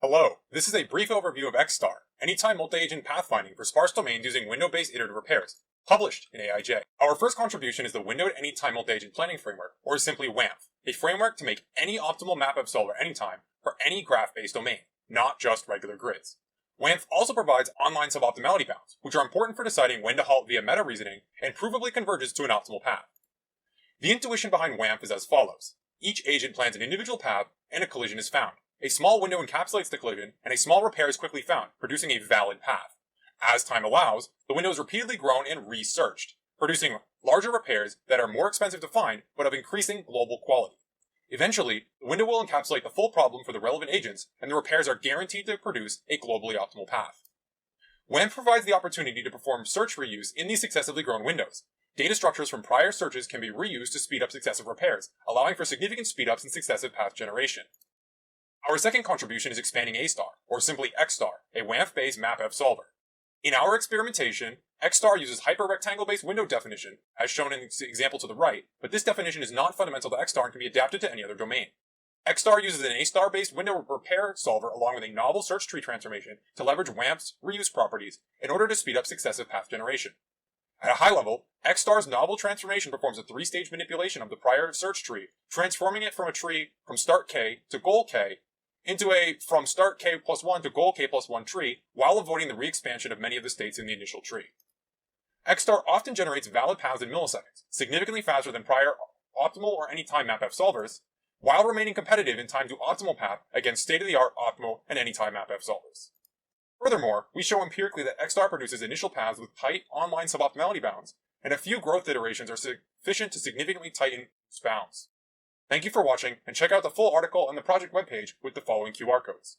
Hello, this is a brief overview of XStar, anytime multi-agent pathfinding for sparse domains using window-based iterative repairs, published in AIJ. Our first contribution is the Windowed Anytime Multi-Agent Planning Framework, or simply WAMPF, a framework to make any optimal MAPF solver anytime for any graph-based domain, not just regular grids. WAMPF also provides online suboptimality bounds, which are important for deciding when to halt via meta reasoning and provably converges to an optimal path. The intuition behind WAMPF is as follows. Each agent plans an individual path, and a collision is found. A small window encapsulates the collision, and a small repair is quickly found, producing a valid path. As time allows, the window is repeatedly grown and researched, producing larger repairs that are more expensive to find, but of increasing global quality. Eventually, the window will encapsulate the full problem for the relevant agents, and the repairs are guaranteed to produce a globally optimal path. WAMPF provides the opportunity to perform search reuse in these successively grown windows. Data structures from prior searches can be reused to speed up successive repairs, allowing for significant speedups in successive path generation. Our second contribution is expanding A-star, or simply XStar, a WAMPF-based MAPF solver. In our experimentation, XStar uses hyperrectangle-based window definition, as shown in the example to the right, but this definition is not fundamental to XStar and can be adapted to any other domain. XStar uses an A-star-based window repair solver along with a novel search tree transformation to leverage WAMPF's reuse properties in order to speed up successive path generation. At a high level, XStar's novel transformation performs a three-stage manipulation of the prior search tree, transforming it from a tree from start K to goal K into a from start K plus 1 to goal K plus 1 tree, while avoiding the re-expansion of many of the states in the initial tree. XStar often generates valid paths in milliseconds, significantly faster than prior optimal or anytime MAPF solvers, while remaining competitive in time to optimal path against state-of-the-art optimal and anytime MAPF solvers. Furthermore, we show empirically that XStar produces initial paths with tight online suboptimality bounds, and a few growth iterations are sufficient to significantly tighten these bounds. Thank you for watching, and check out the full article on the project webpage with the following QR codes.